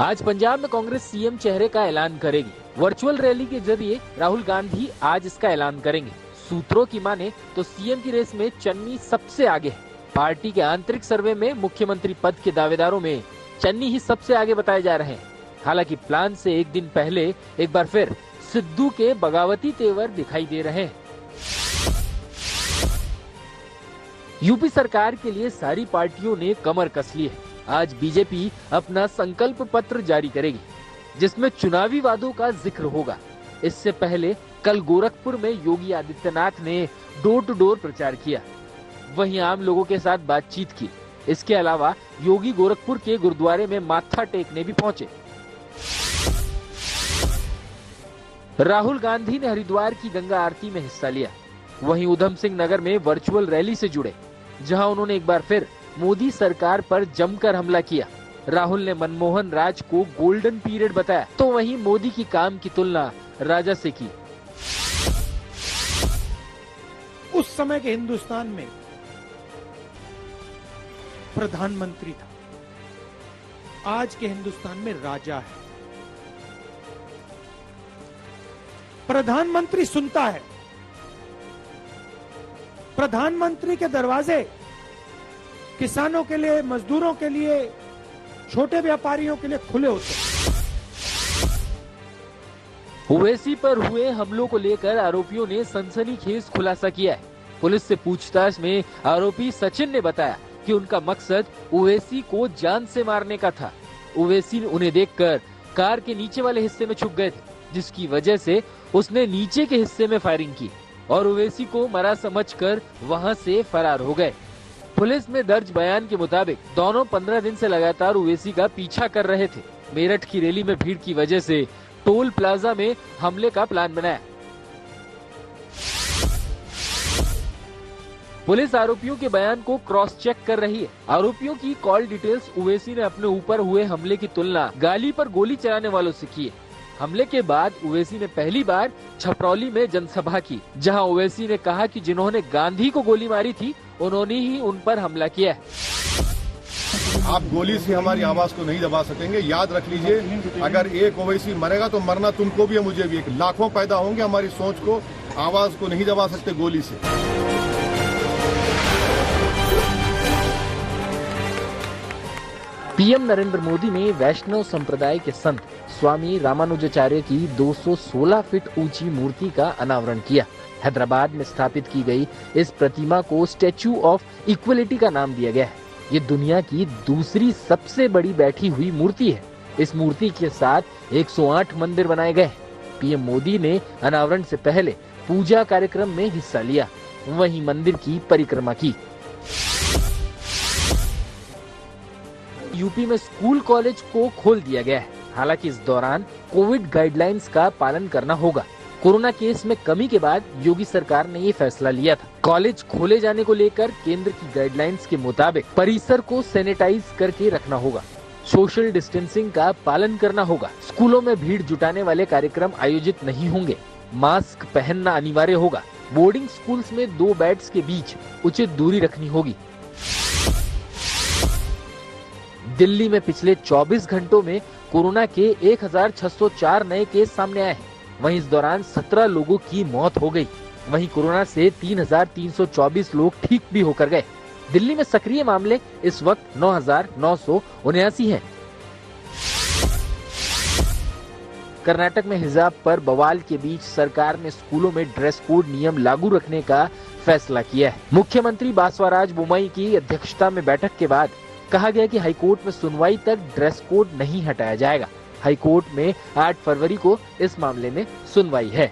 आज पंजाब में कांग्रेस सीएम चेहरे का ऐलान करेगी। वर्चुअल रैली के जरिए राहुल गांधी आज इसका ऐलान करेंगे। सूत्रों की माने तो सीएम की रेस में चन्नी सबसे आगे है। पार्टी के आंतरिक सर्वे में मुख्यमंत्री पद के दावेदारों में चन्नी ही सबसे आगे बताए जा रहे हैं। हालांकि प्लान से एक दिन पहले एक बार फिर सिद्धू के बगावती तेवर दिखाई दे रहे हैं। यूपी सरकार के लिए सारी पार्टियों ने कमर कस ली है। आज बीजेपी अपना संकल्प पत्र जारी करेगी, जिसमें चुनावी वादों का जिक्र होगा। इससे पहले कल गोरखपुर में योगी आदित्यनाथ ने डोर टू डोर प्रचार किया, वहीं आम लोगों के साथ बातचीत की। इसके अलावा योगी गोरखपुर के गुरुद्वारे में माथा टेकने भी पहुंचे। राहुल गांधी ने हरिद्वार की गंगा आरती में हिस्सा लिया। वहीं उधम सिंह नगर में वर्चुअल रैली से जुड़े, जहां उन्होंने एक बार फिर मोदी सरकार पर जमकर हमला किया। राहुल ने मनमोहन राज को गोल्डन पीरियड बताया, तो वहीं मोदी की काम की तुलना राजा से की। उस समय के हिंदुस्तान में प्रधानमंत्री था, आज के हिंदुस्तान में राजा है। प्रधानमंत्री सुनता है, प्रधानमंत्री के दरवाजे किसानों के लिए, मजदूरों के लिए, छोटे व्यापारियों के लिए खुले होते हैं। ओवैसी पर हुए हमलों को लेकर आरोपियों ने सनसनीखेज खुलासा किया है। पुलिस से पूछताछ में आरोपी सचिन ने बताया कि उनका मकसद ओवैसी को जान से मारने का था। ओवैसी उन्हें देखकर कार के नीचे वाले हिस्से में छुप गए थे, जिसकी वजह से उसने नीचे के हिस्से में फायरिंग की और ओवैसी को मरा समझकर वहां से फरार हो गए। पुलिस में दर्ज बयान के मुताबिक दोनों 15 दिन से लगातार ओवैसी का पीछा कर रहे थे। मेरठ की रैली में भीड़ की वजह से टोल प्लाजा में हमले का प्लान बनाया। पुलिस आरोपियों के बयान को क्रॉस चेक कर रही है। आरोपियों की कॉल डिटेल्स ओवैसी ने अपने ऊपर हुए हमले की तुलना गाली पर गोली चलाने वालों से की है। हमले के बाद ओवैसी ने पहली बार छपरौली में जनसभा की, जहां ओवैसी ने कहा कि जिन्होंने गांधी को गोली मारी थी उन्होंने ही उन पर हमला किया है। आप गोली से हमारी आवाज को नहीं दबा सकेंगे, याद रख लीजिए। अगर एक ओवैसी मरेगा तो मरना तुमको भी है, मुझे भी। लाखों पैदा होंगे, हमारी सोच को, आवाज को नहीं दबा सकते गोली से। पीएम नरेंद्र मोदी ने वैष्णव संप्रदाय के संत स्वामी रामानुजाचार्य की 216 फीट ऊंची मूर्ति का अनावरण किया। हैदराबाद में स्थापित की गई इस प्रतिमा को स्टैच्यू ऑफ इक्वलिटी का नाम दिया गया है। ये दुनिया की दूसरी सबसे बड़ी बैठी हुई मूर्ति है। इस मूर्ति के साथ 108 मंदिर बनाए गए हैं। पीएम मोदी ने अनावरण से पहले पूजा कार्यक्रम में हिस्सा लिया, वहीं मंदिर की परिक्रमा की। यूपी में स्कूल कॉलेज को खोल दिया गया है। हालांकि इस दौरान कोविड गाइडलाइंस का पालन करना होगा। कोरोना केस में कमी के बाद योगी सरकार ने ये फैसला लिया था। कॉलेज खोले जाने को लेकर केंद्र की गाइडलाइंस के मुताबिक परिसर को सैनिटाइज करके रखना होगा, सोशल डिस्टेंसिंग का पालन करना होगा, स्कूलों में भीड़ जुटाने वाले कार्यक्रम आयोजित नहीं होंगे, मास्क पहनना अनिवार्य होगा, बोर्डिंग स्कूल्स में 2 बेड्स के बीच उचित दूरी रखनी होगी। दिल्ली में पिछले 24 घंटों में कोरोना के 1604 नए केस सामने आए हैं। वहीं इस दौरान 17 लोगों की मौत हो गई। वहीं कोरोना से 3324 लोग ठीक भी होकर गए। दिल्ली में सक्रिय मामले इस वक्त 9979 हैं। कर्नाटक में हिजाब पर बवाल के बीच सरकार ने स्कूलों में ड्रेस कोड नियम लागू रखने का फैसला किया है। मुख्यमंत्री बासवाराज बोम्मई की अध्यक्षता में बैठक के बाद कहा गया कि हाईकोर्ट में सुनवाई तक ड्रेस कोड नहीं हटाया जाएगा। हाईकोर्ट में 8 फरवरी को इस मामले में सुनवाई है।